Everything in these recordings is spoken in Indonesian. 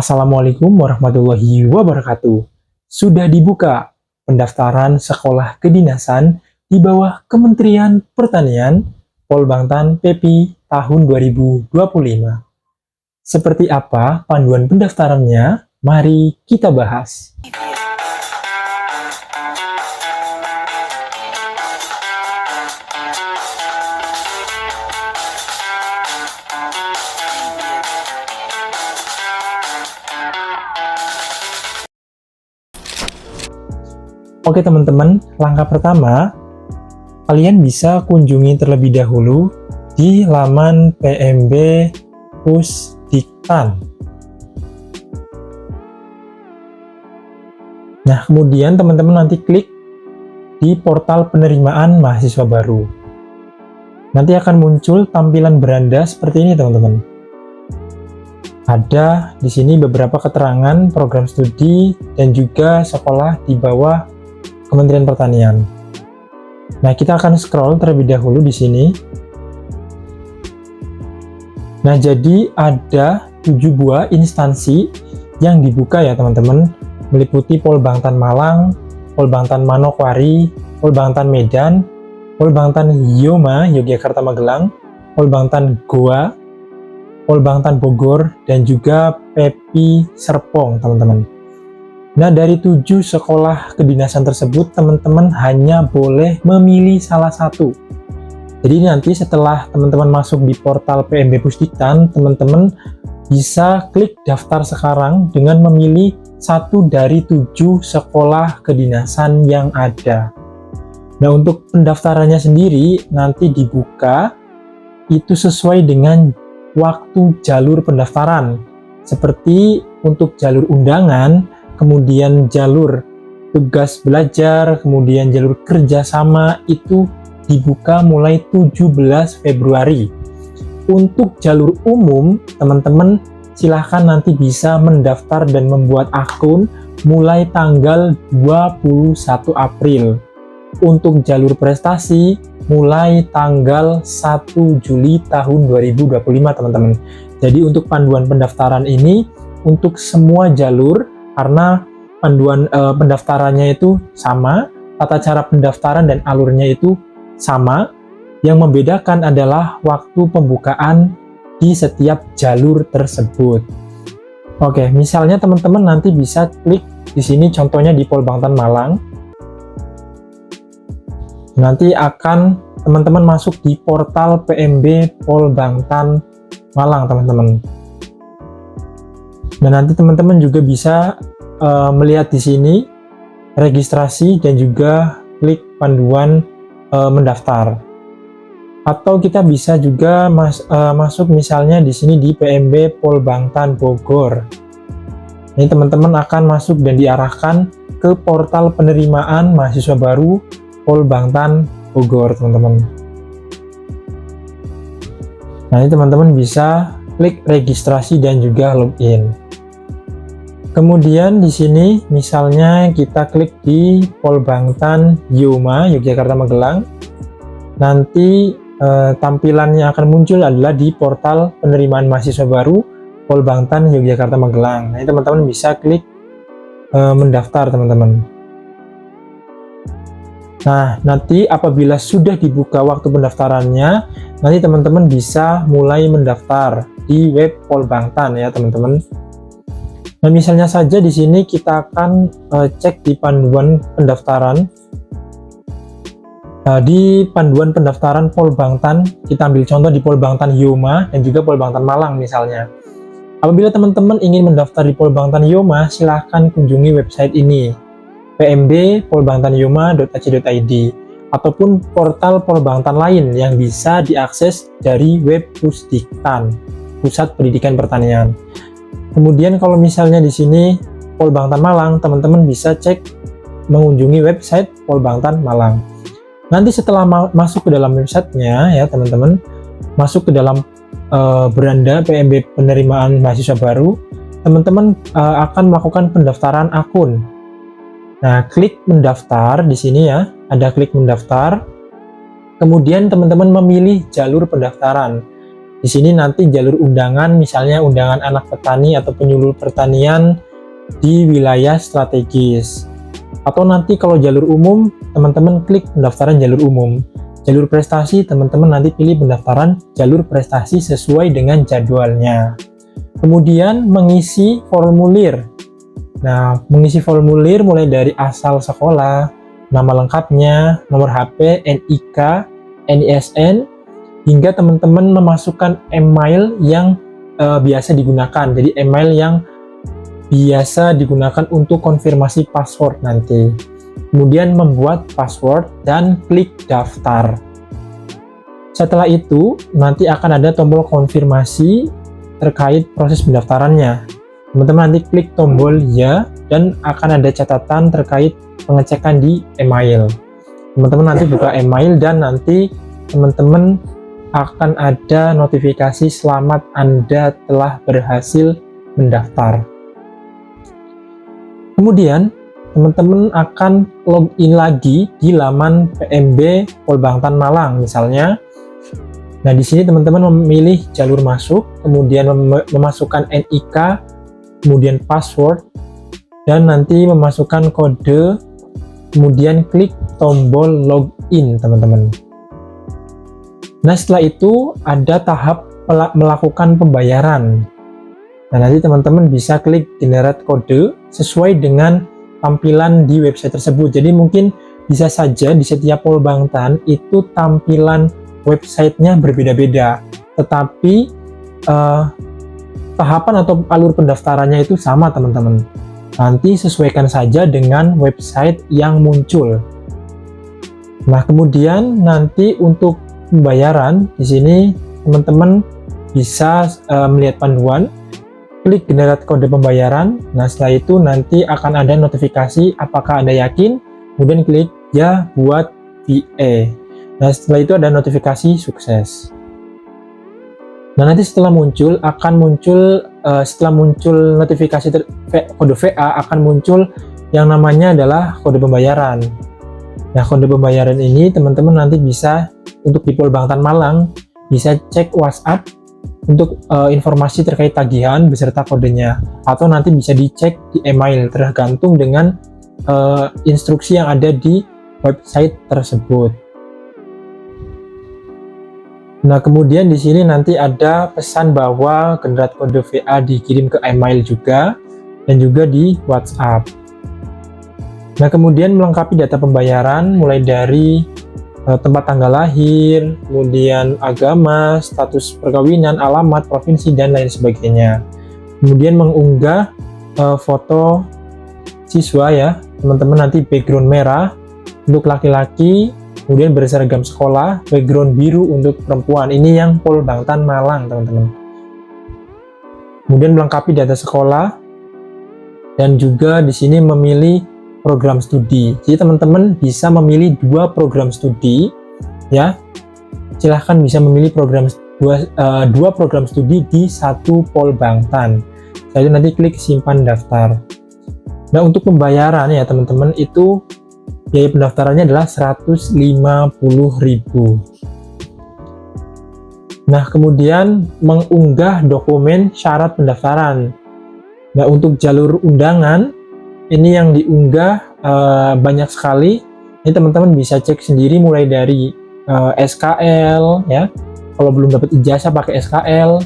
Assalamualaikum warahmatullahi wabarakatuh. Sudah dibuka pendaftaran sekolah kedinasan di bawah Kementerian Pertanian Polbangtan PP tahun 2025. Seperti apa panduan pendaftarannya? Mari kita bahas. Oke teman-teman, langkah pertama, kalian bisa kunjungi terlebih dahulu di laman PMB Pusdiktan. Nah, kemudian teman-teman nanti klik di portal penerimaan mahasiswa baru. Nanti akan muncul tampilan beranda seperti ini teman-teman. Ada di sini beberapa keterangan program studi dan juga sekolah di bawah Kementerian Pertanian. Nah, kita akan scroll terlebih dahulu di sini. Nah, jadi ada 7 buah instansi yang dibuka ya teman-teman, meliputi Polbangtan Malang, Polbangtan Manokwari, Polbangtan Medan, Polbangtan Yoma Yogyakarta Magelang, Polbangtan Goa, Polbangtan Bogor, dan juga PEPI Serpong teman-teman. Nah, dari 7 sekolah kedinasan tersebut, teman-teman hanya boleh memilih salah satu. Jadi nanti setelah teman-teman masuk di portal PMB Pusdiktan, teman-teman bisa klik daftar sekarang dengan memilih satu dari 7 sekolah kedinasan yang ada. Nah, untuk pendaftarannya sendiri nanti dibuka itu sesuai dengan waktu jalur pendaftaran. Seperti untuk jalur undangan, kemudian jalur tugas belajar, kemudian jalur kerjasama itu dibuka mulai 17 Februari. Untuk jalur umum, teman-teman silahkan nanti bisa mendaftar dan membuat akun mulai tanggal 21 April. Untuk jalur prestasi, mulai tanggal 1 Juli tahun 2025 teman-teman. Jadi untuk panduan pendaftaran ini, untuk semua jalur, karena panduan pendaftarannya itu sama, tata cara pendaftaran dan alurnya itu sama. Yang membedakan adalah waktu pembukaan di setiap jalur tersebut. Oke, misalnya teman-teman nanti bisa klik di sini, contohnya di Polbangtan Malang. Nanti akan teman-teman masuk di portal PMB Polbangtan Malang, teman-teman. Dan nanti teman-teman juga bisa melihat di sini registrasi dan juga klik panduan mendaftar. Atau kita bisa juga masuk misalnya di sini di PMB Polbangtan Bogor. Ini teman-teman akan masuk dan diarahkan ke portal penerimaan mahasiswa baru Polbangtan Bogor, teman-teman. Nah, ini teman-teman bisa klik registrasi dan juga login. Kemudian di sini misalnya kita klik di Polbangtan Yoma Yogyakarta Magelang. Nanti tampilan yang akan muncul adalah di portal penerimaan mahasiswa baru Polbangtan Yogyakarta Magelang. Nah, teman-teman bisa klik mendaftar, teman-teman. Nah, nanti apabila sudah dibuka waktu pendaftarannya, nanti teman-teman bisa mulai mendaftar di web Polbangtan ya, teman-teman. Nah, misalnya saja di sini kita akan cek di panduan pendaftaran. Di panduan pendaftaran Polbangtan, kita ambil contoh di Polbangtan Yoma dan juga Polbangtan Malang misalnya. Apabila teman-teman ingin mendaftar di Polbangtan Yoma, silahkan kunjungi website ini, pmbpolbangtanyoma.ac.id, ataupun portal Polbangtan lain yang bisa diakses dari web Pusdiktan, Pusat Pendidikan Pertanian. Kemudian kalau misalnya di sini Polbangtan Malang, teman-teman bisa cek mengunjungi website Polbangtan Malang. Nanti setelah masuk ke dalam websitenya ya teman-teman, masuk ke dalam beranda PMB penerimaan mahasiswa baru, teman-teman akan melakukan pendaftaran akun. Nah, klik mendaftar di sini ya, ada klik mendaftar. Kemudian teman-teman memilih jalur pendaftaran. Di sini nanti jalur undangan, misalnya undangan anak petani atau penyuluh pertanian di wilayah strategis. Atau nanti kalau jalur umum, teman-teman klik pendaftaran jalur umum. Jalur prestasi, teman-teman nanti pilih pendaftaran jalur prestasi sesuai dengan jadwalnya. Kemudian mengisi formulir. Nah, mengisi formulir mulai dari asal sekolah, nama lengkapnya, nomor HP, NIK, NISN, hingga teman-teman memasukkan email yang biasa digunakan. Jadi email yang biasa digunakan untuk konfirmasi password nanti. Kemudian membuat password dan klik daftar. Setelah itu, nanti akan ada tombol konfirmasi terkait proses pendaftarannya. Teman-teman nanti klik tombol ya, dan akan ada catatan terkait pengecekan di email. Teman-teman nanti buka email dan nanti teman-teman akan ada notifikasi selamat Anda telah berhasil mendaftar. Kemudian teman-teman akan login lagi di laman PMB Polbangtan Malang misalnya. Nah, di sini teman-teman memilih jalur masuk, kemudian memasukkan NIK, kemudian password, dan nanti memasukkan kode, kemudian klik tombol login, teman-teman. Nah, setelah itu ada tahap melakukan pembayaran. Nah, nanti teman-teman bisa klik generate kode sesuai dengan tampilan di website tersebut. Jadi mungkin bisa saja di setiap Polbangtan itu tampilan websitenya berbeda-beda, tetapi tahapan atau alur pendaftarannya itu sama, teman-teman. Nanti sesuaikan saja dengan website yang muncul. Nah, kemudian nanti untuk pembayaran di sini teman-teman bisa melihat panduan, klik generate kode pembayaran. Nah, setelah itu nanti akan ada notifikasi apakah Anda yakin, kemudian klik ya buat VA. Nah, setelah itu ada notifikasi sukses. Nah, nanti setelah muncul notifikasi kode VA akan muncul yang namanya adalah kode pembayaran. Nah, kode pembayaran ini teman-teman nanti bisa untuk di Polbangtan Malang bisa cek WhatsApp untuk informasi terkait tagihan beserta kodenya, atau nanti bisa dicek di email tergantung dengan instruksi yang ada di website tersebut. Nah, kemudian di sini nanti ada pesan bahwa generate kode VA dikirim ke email juga dan juga di WhatsApp. Nah, kemudian melengkapi data pembayaran mulai dari tempat tanggal lahir, kemudian agama, status perkawinan, alamat, provinsi, dan lain sebagainya. Kemudian mengunggah foto siswa ya, teman-teman, nanti background merah untuk laki-laki, kemudian berseragam sekolah, background biru untuk perempuan. Ini yang Polbangtan Malang, teman-teman. Kemudian melengkapi data sekolah dan juga di sini memilih program studi. Jadi teman-teman bisa memilih 2 program studi ya. Silahkan bisa memilih dua program studi di satu Polbangtan. Saya nanti klik simpan daftar. Nah, untuk pembayaran ya teman-teman, itu biaya pendaftarannya adalah 150.000. Nah, kemudian mengunggah dokumen syarat pendaftaran. Nah, untuk jalur undangan ini yang diunggah banyak sekali. Ini teman-teman bisa cek sendiri mulai dari SKL ya. Kalau belum dapat ijazah pakai SKL,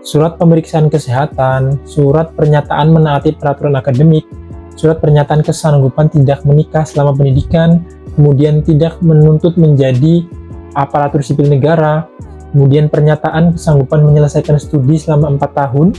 surat pemeriksaan kesehatan, surat pernyataan menaati peraturan akademik, surat pernyataan kesanggupan tidak menikah selama pendidikan, kemudian tidak menuntut menjadi aparatur sipil negara, kemudian pernyataan kesanggupan menyelesaikan studi selama 4 tahun,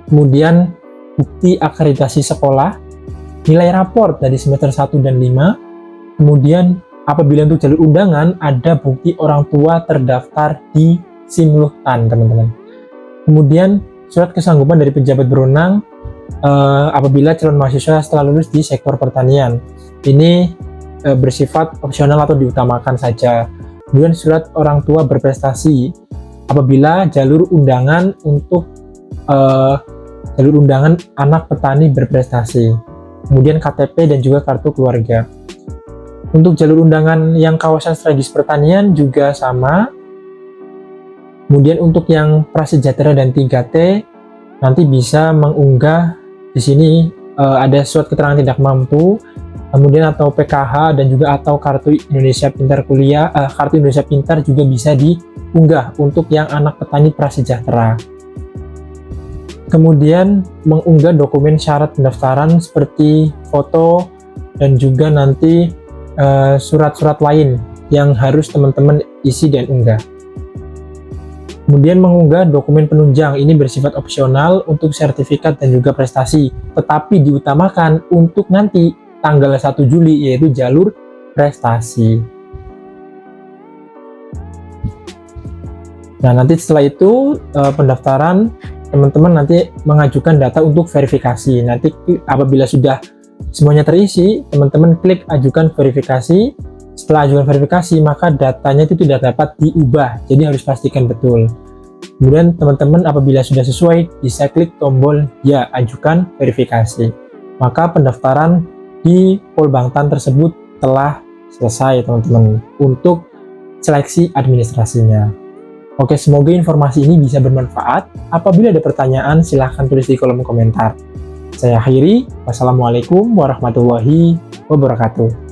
kemudian bukti akreditasi sekolah, nilai raport dari semester 1 dan 5, kemudian apabila untuk jalur undangan ada bukti orang tua terdaftar di Simluhtan, teman-teman. Kemudian surat kesanggupan dari pejabat berwenang apabila calon mahasiswa setelah lulus di sektor pertanian. Ini bersifat opsional atau diutamakan saja. Kemudian surat orang tua berprestasi apabila jalur undangan untuk jalur undangan anak petani berprestasi. Kemudian KTP dan juga kartu keluarga. Untuk jalur undangan yang kawasan strategis pertanian juga sama. Kemudian untuk yang prasejahtera dan 3T nanti bisa mengunggah di sini ada surat keterangan tidak mampu, kemudian atau PKH dan juga atau kartu Indonesia Pintar kuliah, kartu Indonesia Pintar juga bisa diunggah untuk yang anak petani prasejahtera. Kemudian mengunggah dokumen syarat pendaftaran seperti foto dan juga nanti surat-surat lain yang harus teman-teman isi dan unggah. Kemudian mengunggah dokumen penunjang, ini bersifat opsional untuk sertifikat dan juga prestasi, tetapi diutamakan untuk nanti tanggal 1 Juli yaitu jalur prestasi. Nah, nanti setelah itu pendaftaran, teman-teman nanti mengajukan data untuk verifikasi. Nanti apabila sudah semuanya terisi, teman-teman klik ajukan verifikasi. Setelah ajukan verifikasi, maka datanya itu tidak dapat diubah, jadi harus pastikan betul. Kemudian teman-teman apabila sudah sesuai, bisa klik tombol ya ajukan verifikasi. Maka pendaftaran di Polbangtan tersebut telah selesai teman-teman untuk seleksi administrasinya. Oke, semoga informasi ini bisa bermanfaat. Apabila ada pertanyaan, silahkan tulis di kolom komentar. Saya akhiri, wassalamualaikum warahmatullahi wabarakatuh.